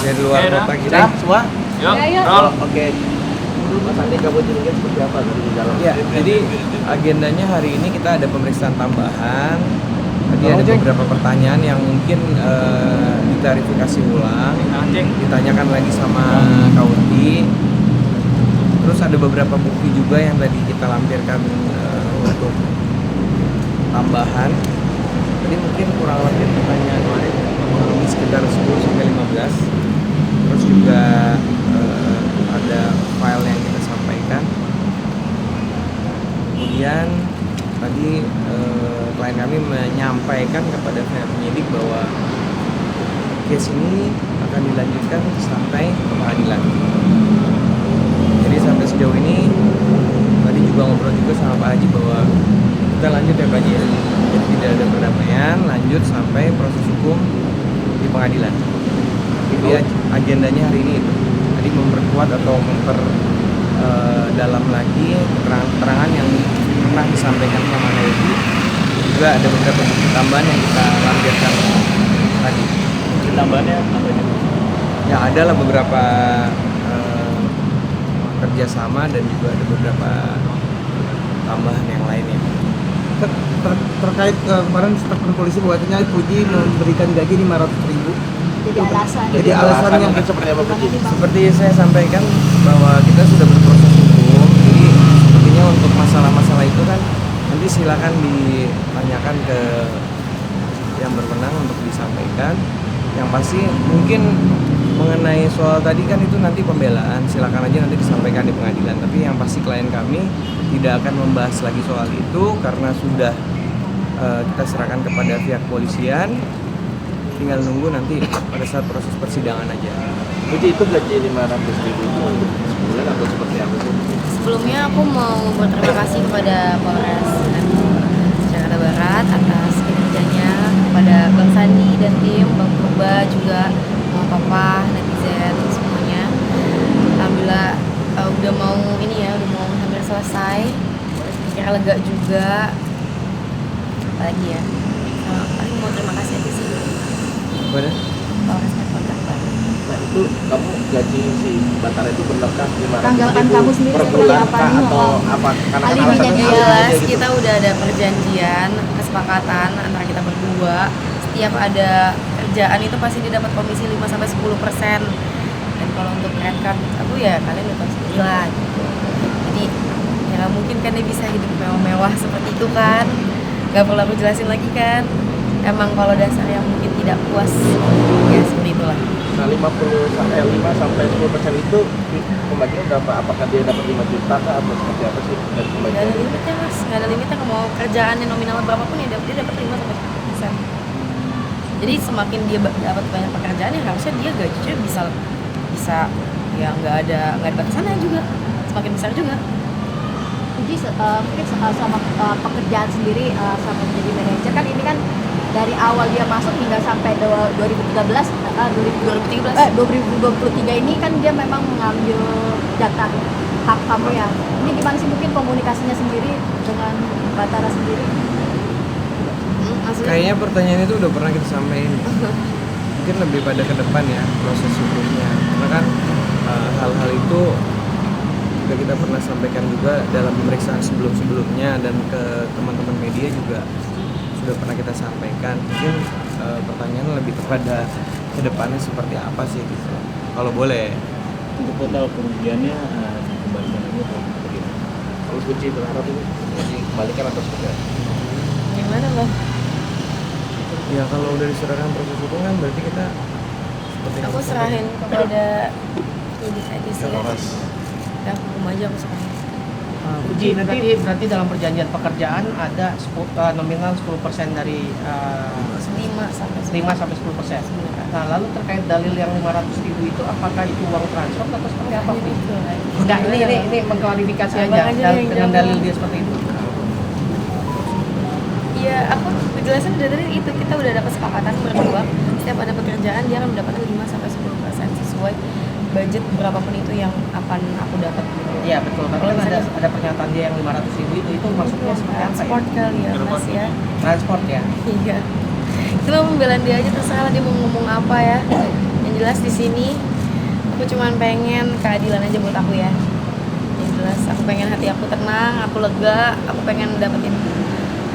Dari luar kota kita. Siap semua? Yuk, Ya, roll. Oke. Mas Andi, kamu jadinya seperti apa dari dalam? Ya, jadi agendanya hari ini kita ada pemeriksaan tambahan. Tadi ada beberapa pertanyaan yang mungkin diklarifikasi ulang, ditanyakan lagi sama Kauti. Terus ada beberapa bukti juga yang tadi kita lampirkan untuk tambahan. Tadi mungkin kurang lebih pertanyaan sekitar 10 sampai 15. Terus juga ada file yang kita sampaikan. Kemudian tadi klien kami menyampaikan kepada pihak penyidik bahwa case ini akan dilanjutkan sampai ke pengadilan. Jadi sampai sejauh ini tadi juga ngobrol juga sama Pak Haji bahwa kita lanjut ya Pak Haji ya. Jadi tidak ada perdamaian, lanjut sampai proses hukum di pengadilan. Jadi agendanya hari ini itu. Tadi memperkuat atau dalam lagi keterangan yang pernah disampaikan sama Nedi. Juga ada beberapa bukti tambahan yang kita lampirkan tadi. Bukti tambahannya apa itu? Ya ada lah beberapa kerjasama dan juga ada beberapa tambahan yang lainnya. Terkait kemarin statement polisi bahwasanya Puji memberikan gaji 500.000. Jadi alasannya seperti apa Puji? Seperti saya sampaikan bahwa kita sudah berproses hukum, jadi sepertinya untuk masalah-masalah itu kan nanti silakan ditanyakan ke yang berwenang untuk disampaikan. Yang pasti mungkin mengenai soal tadi kan itu nanti pembelaan, silakan aja nanti disampaikan di pengadilan. Tapi yang pasti klien kami tidak akan membahas lagi soal itu karena sudah kita serahkan kepada pihak polisian. Tinggal nunggu nanti pada saat proses persidangan aja. Puji, itu gaji 500.000 itu untuk sebulan atau seperti apa sih? Sebelumnya aku mau berterima kasih kepada Polres Jakarta Barat atas kinerjanya, kepada Bang Sandi dan tim, Bang Purba juga, Mama Papa, netizen semuanya. Alhamdulillah udah mau ini ya, udah mau hampir selesai. Kira lega juga. Apalagi ya? Aku mau terima kasih aja sih. Boleh? Polres Jakarta Barat. Nah itu kamu gaji si Batara itu berapkah? 500.000 Tanggalkan kamu sendiri per seperti bulan apa kah nih? atau apa? Karena kan Alibinya alasannya dia. Jelas gitu. kita udah ada perjanjian, kesepakatan antara kita berdua. Setiap ada kerjaan itu pasti dia dapat komisi 5-10%. Dan kalau untuk credit card aku ya kalian udah tahu sendiri lah gitu. Jadi ya nggak mungkin kan dia bisa hidup mewah-mewah seperti itu kan. Gak perlu aku jelasin lagi kan. Emang kalau dasar yang mungkin tidak puas ya seperti itulah. Nah 5 sampai 10% itu pembagian berapa? Apakah dia dapat 5 juta kah atau seperti apa sih dari Gak pembagian? ada limitnya mas, gak ada limitnya. Mau kerjaannya nominal berapapun ya dia dapat 5-10%. Jadi semakin dia dapat banyak pekerjaan ya harusnya dia gajinya bisa ya nggak ada batasannya juga, semakin besar juga. Puji mungkin sama pekerjaan sendiri sama menjadi manajer kan ini kan dari awal dia masuk hingga sampai 2023 ini kan dia memang mengambil jatah hak kamu ya. Ini gimana sih mungkin komunikasinya sendiri dengan Batara sendiri? Kayaknya pertanyaan itu udah pernah kita sampaikan. Mungkin lebih pada ke depan ya proses hukumnya. Karena kan hal-hal itu sudah kita pernah sampaikan juga dalam pemeriksaan sebelum-sebelumnya dan ke teman-teman media juga sudah pernah kita sampaikan. Mungkin pertanyaan lebih kepada ke depannya seperti apa sih gitu. Kalau boleh. Untuk total kerugiannya dikembalikan lagi atau bagaimana? Kalau Puji berharap ini dikembalikan atau seperti apa? Gimana bang? Ya kalau udah diserahkan proses hukum kan berarti kita seperti yang Aku kita serahin sampaikan. kepada penyidik aja sih ya. Polres. Udah hukum aja aku serahin. Puji berarti dalam perjanjian pekerjaan ada nominal 10% dari 5-10%. Nah, lalu terkait dalil yang 500.000 itu apakah itu uang transfer atau seperti apa? Enggak, ini mengklarifikasi Abang aja aja yang dengan jawab. dalil dia seperti itu. Iya, aku penjelasan udah tadi itu kita udah ada kesepakatan berdua. Setiap ada pekerjaan dia akan mendapatkan 5-10% sesuai budget berapapun itu yang akan aku dapat. Iya betul. Tapi kan ada pernyataan dia yang 500.000 itu maksudnya seperti apa ya? Transport kali ya mas ya. Transport ya. Iya. Itu mah pembelaan dia aja, terserah lah dia mau ngomong apa ya. Yang jelas di sini aku cuman pengen keadilan aja buat aku ya. Yang jelas aku pengen hati aku tenang, aku lega, aku pengen dapetin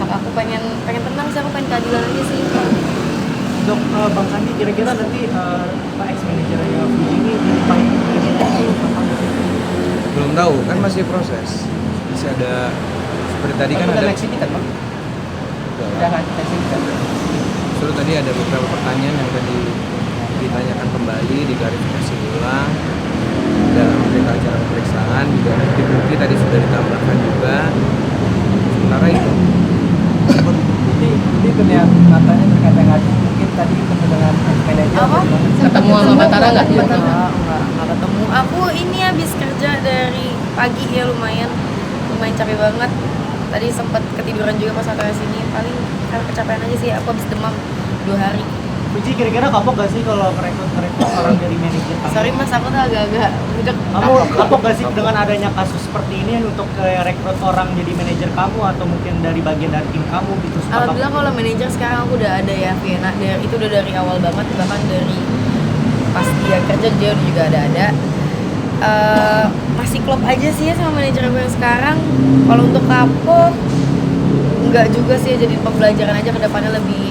hak aku, pengen tenang sih, aku pengen keadilan aja sih. Dok, Bang Sandi kira-kira nanti Pak ex manajernya Fuji ini dipanggil kapan? Belum tahu, kan masih proses. Masih ada seperti tadi kan ada. kan Bang? Udah kan kan. Terus tadi ada beberapa pertanyaan yang tadi ditanyakan kembali, diklarifikasi ulang dalam berita acara pemeriksaan, juga bukti tadi sudah ditambahkan juga. Sementara itu Ini katanya terkait dengan mungkin tadi ketemu dengan manajer. Apa? Ketemu sama Batara nggak? Nggak ketemu. Aku ini habis kerja dari pagi ya, lumayan capek banget. Tadi sempat ketiduran juga pas sampai sini. Paling karena kecapean aja sih. Aku habis demam 2 hari. Fuji kira-kira kapok gak sih kalau merekrut orang jadi manajer kamu? Sorry mas, aku tuh agak-agak budak. Kamu kapok gak sih dengan adanya kasus seperti ini untuk rekrut orang jadi manajer kamu atau mungkin dari bagian dari tim kamu gitu? Alhamdulillah kalau manajer sekarang aku udah ada ya, Vienna. Itu udah dari awal banget, bahkan dari pas dia kerja dia juga ada. Masih klop aja sih ya sama manajer gue yang sekarang. Kalau untuk kapok, enggak juga sih, jadi pembelajaran aja ke depannya, lebih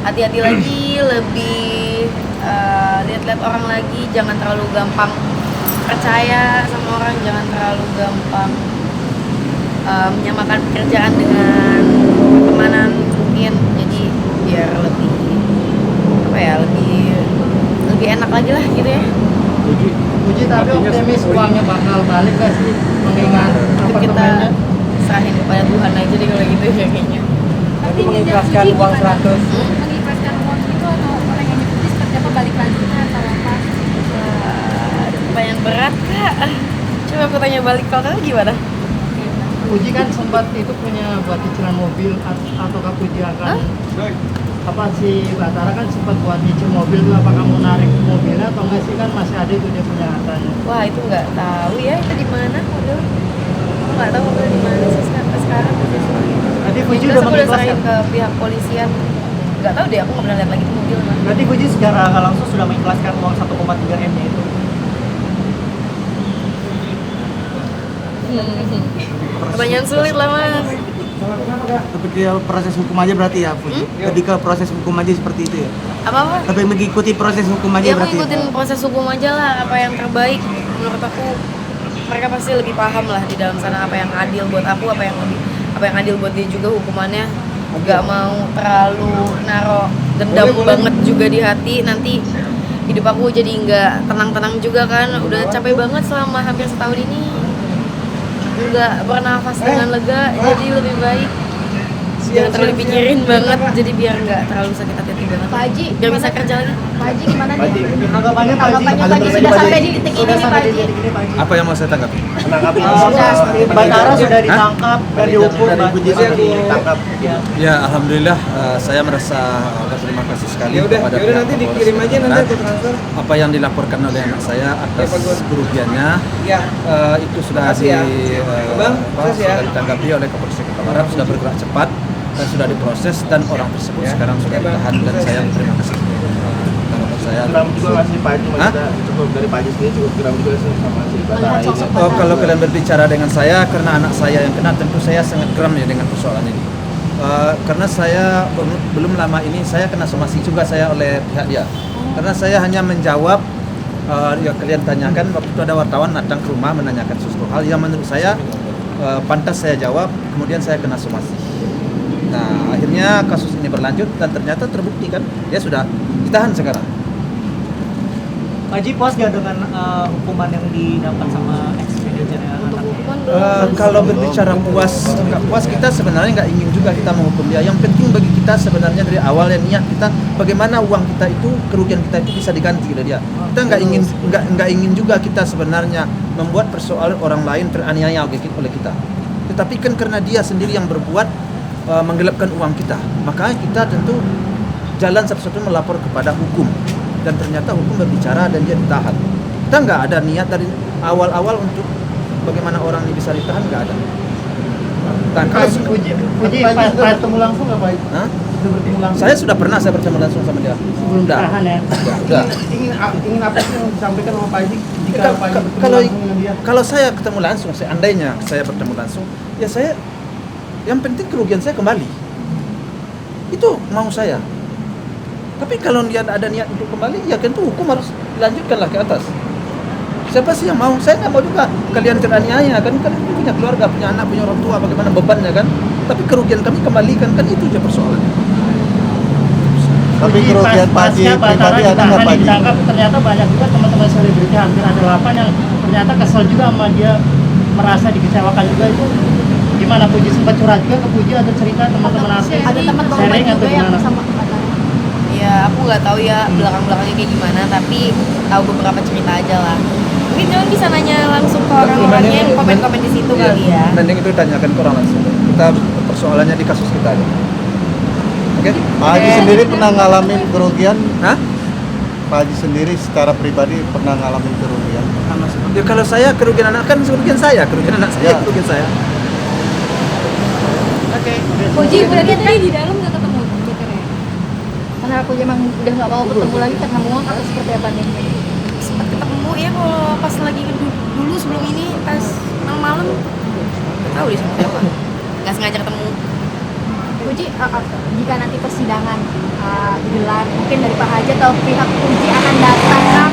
hati-hati lagi, lebih lihat-lihat orang lagi, jangan terlalu gampang percaya sama orang, jangan terlalu gampang menyamakan pekerjaan dengan pertemanan mungkin. Jadi biar lebih lebih enak lagi lah gitu ya. Fuji tapi optimis uangnya bakal balik gak sih mengingat Itu kita apartemennya? serahin kepada Tuhan aja deh kalau gitu ya kayaknya. Nanti mengikhlaskan uang 100. Mengikhlaskan uang itu atau orang yang diputus seperti apa, balik lanjutnya atau apa? Ada pertanyaan berat kak. Coba aku tanya balik, kalau kakak gimana? Fuji kan sempat itu punya buat cicilan mobil ataukah Fuji akan apa sih Batara kan sempat buat nyicil mobil tuh, apa kamu narik mobilnya atau enggak sih, kan masih ada itu dia punya hartanya. Wah itu nggak tahu ya, itu di mana mobil? Aku nggak tahu mobil di mana sih sekarang. Nanti Fuji Jelas udah aku udah serahin mengikhlaskan. ke pihak polisian. Nggak tahu deh, aku nggak pernah lihat lagi tuh mobil mah. Nanti Fuji secara langsung sudah mengikhlaskan uang 1,3 M nya itu. Pertanyaan sulit lah mas. Tapi ke proses hukum aja berarti ya, Fuji? Lebih ke proses hukum aja seperti itu ya? Apa? Tapi mengikuti proses hukum aja Ya aku berarti? ikutin proses hukum aja lah, apa yang terbaik menurut aku. Mereka pasti lebih paham lah di dalam sana apa yang adil buat aku, apa yang adil buat dia juga hukumannya. Gak mau terlalu naro dendam banget juga di hati, nanti hidup aku jadi nggak tenang-tenang juga kan. Udah capek banget selama hampir setahun ini, nggak bernafas dengan lega, jadi lebih baik jangan terlalu dipikirin banget, jadi biar nggak terlalu sakit hati banget, Pak Haji, biar bisa kerja lagi. Pak Haji gimana nih? Tanggapannya Pak Haji. Tanggapannya Pak Haji sudah sampai di titik ini nih Pak Haji. apa yang mau saya tanggapi? Menanggapi Batara sudah ditangkap dan dihukum. dari Fuji sudah ditangkap. Ya alhamdulillah, saya merasa berterima kasih sekali Ya udah kepada nanti pihak dikirim aja, nanti Polres aku transfer. apa yang dilaporkan oleh anak saya atas kerugiannya. Ya. Itu sudah Makasih ya. Bang, makasih ya. sudah ditanggapi oleh Kapolsek Kota Barat, sudah bergerak cepat dan sudah diproses, dan orang tersebut sekarang sudah ditahan, dan saya berterima kasih. Tanggapan saya. Geram juga masih Pak Haji, Hah? cukup dari Pak Haji sendiri cukup geram juga sih sama si Batara ini. Oh, kalau kalian berbicara dengan saya karena anak saya yang kena, tentu saya sangat geram ya dengan persoalan ini. Karena saya belum lama ini saya kena somasi juga saya oleh pihak dia. Karena saya hanya menjawab yang kalian tanyakan, waktu itu ada wartawan datang ke rumah menanyakan sesuatu hal yang menurut saya pantas saya jawab, kemudian saya kena somasi. Nah, akhirnya kasus ini berlanjut dan ternyata terbukti kan, dia sudah ditahan sekarang. Pak Haji puas gak dengan hukuman yang didapat sama ex manajernya Untuk anaknya? hukuman belum. Kalau berbicara puas nggak puas, kita sebenarnya nggak ingin juga kita menghukum dia. Yang penting bagi kita sebenarnya dari awal yang niat kita bagaimana uang kita itu, kerugian kita itu bisa diganti oleh dia. Kita nggak ingin juga kita sebenarnya membuat persoalan orang lain teraniaya oleh kita. Tetapi kan karena dia sendiri yang berbuat menggelapkan uang kita, maka kita tentu jalan satu-satunya melapor kepada hukum, dan ternyata hukum berbicara dan dia ditahan. Kita nggak ada niat dari awal-awal untuk bagaimana orang ini bisa ditahan, nggak ada. Nah, kalau Puji Pak Haji sudah pas bertemu langsung nggak Pak Haji? Hah? Sudah bertemu langsung? saya sudah pernah bertemu langsung sama dia. sebelum Udah. pernikahan ya. Udah. Ingin apa sih yang disampaikan sama Pak Haji jika Ka- Pak Haji ka- bertemu kalau langsung dengan dia? kalau saya ketemu langsung, seandainya saya bertemu langsung, ya saya yang penting kerugian saya kembali. Itu mau saya. Tapi kalau dia ada niat untuk kembali, ya tentu hukum harus dilanjutkanlah ke atas. Siapa sih yang mau? Saya nggak mau juga kalian teraniaya kan, kalian punya keluarga, punya anak, punya orang tua, bagaimana bebannya kan? Tapi kerugian kami kembalikan, kan itu aja persoalannya. Tapi kerugian Pak Haji pribadi ada nggak Pak Haji? Ditangkap ternyata banyak juga teman-teman selebriti, hampir ada 8 yang ternyata kesel juga sama dia, merasa dikecewakan juga. Itu gimana? Puji sempat curhat juga ke Puji, ada cerita teman-teman artis Ada teman korban sharing atau juga yang gimana? sama Batara. Ya aku nggak tahu ya belakang-belakangnya kayak gimana, tapi tahu beberapa cerita aja lah. Mungkin kalian bisa nanya langsung ke orang-orangnya yang komen-komen di situ Iya, kali ya. mending itu tanyakan ke orang langsung. Kita persoalannya di kasus kita aja. Oke? Pak Haji sendiri pernah ngalamin kerugian? Hah? Pak Haji sendiri secara pribadi pernah ngalamin kerugian? Ya kalau saya kerugian anak kan kerugian saya, kerugian anak saya, Ya. kerugian saya. Puji berarti tadi di dalam nggak ketemu Batara ya? Karena Puji emang udah nggak mau ketemu lagi karena muak atau seperti apa nih? Sempat ketemu ya kalau pas lagi dulu sebelum ini pas malam-malam nggak tahu deh sama siapa, nggak sengaja ketemu. Puji, jika nanti persidangan digelar, mungkin dari Pak Haji atau pihak Puji akan datang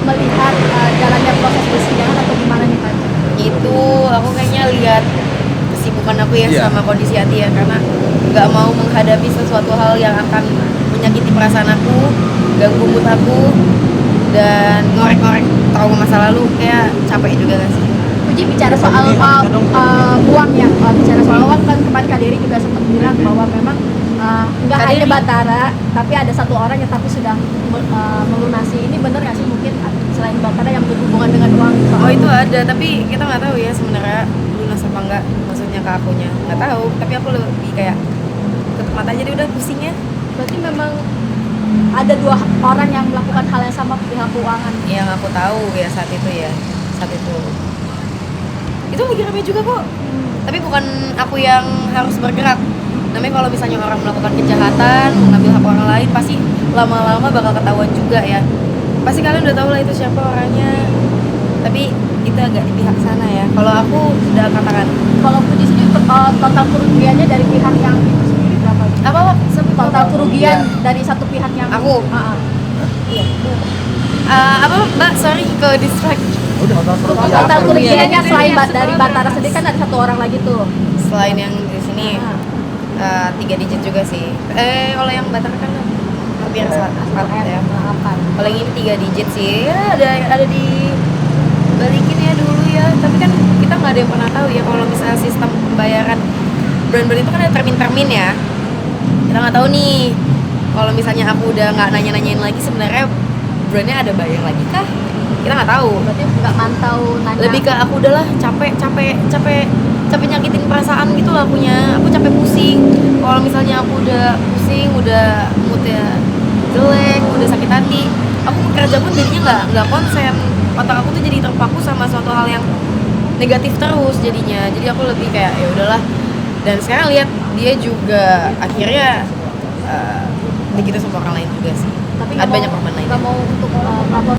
melihat jalannya proses persidangan atau gimana nih Pak? Itu aku kayaknya lihat kesibukan aku ya Iya. sama kondisi hati ya, karena nggak mau menghadapi sesuatu hal yang akan menyakiti perasaan aku, ganggu mood aku, dan ngorek-ngorek trauma masa lalu. Kayak capek juga gak sih? Puji bicara soal uang ya, bicara soal uang kan kemarin Kak Dery juga sempat bilang bahwa memang nggak Kak hanya Dery? Batara, tapi ada satu orang yang tapi sudah melunasi. Ini benar nggak sih mungkin selain Batara yang berhubungan dengan uang? Soal Oh itu ada, tapi kita nggak tahu ya sebenarnya lunas apa enggak, maksudnya ke akunya nggak tahu. Tapi aku lebih kayak tutup mata aja deh udah pusingnya. Berarti memang ada dua orang yang melakukan hal yang sama pihak keuangan. Yang aku tahu ya saat itu itu lagi rame juga kok. Tapi bukan aku yang harus bergerak. Namanya kalau misalnya orang melakukan kejahatan, mengambil hak orang lain, pasti lama-lama bakal ketahuan juga ya. Pasti kalian udah tahu lah itu siapa orangnya. Tapi itu agak di pihak sana ya. Kalau aku udah katakan Kalau Puji sendiri total kerugiannya dari pihak yang itu sendiri berapa? apa Wak? Total kerugian dari satu pihak yang Aku? Iya. Apa Mbak? Sorry ke distract. Total kerugiannya selain dari Batara sendiri kan ada satu orang lagi tuh. Selain yang di sini 3 digit juga sih. Kalau yang Batak kan hampir 4 ya. Kalau yang ini 3 digit sih. Ya ada di balikin ya dulu ya. Tapi kan kita nggak ada yang pernah tahu ya kalau misalnya sistem pembayaran brand-brand itu kan ada termin-termin ya. Kita nggak tahu nih. Kalau misalnya aku udah nggak nanya-nanyain lagi sebenarnya brandnya ada bayar lagi kah? Kita nggak tahu. Berarti nggak mantau nanya. Lebih ke aku udahlah capek nyakitin perasaan gitu lah akunya. Aku capek pusing. Kalau misalnya aku udah pusing, udah moodnya jelek, udah sakit hati, aku kerja pun jadinya nggak konsen. Otak aku tuh jadi terpaku sama suatu hal yang negatif terus jadinya. Jadi aku lebih kayak ya udahlah. Dan sekarang lihat dia juga akhirnya begitu sama orang lain juga sih. Tapi Ada banyak korban lain. nggak mau untuk melapor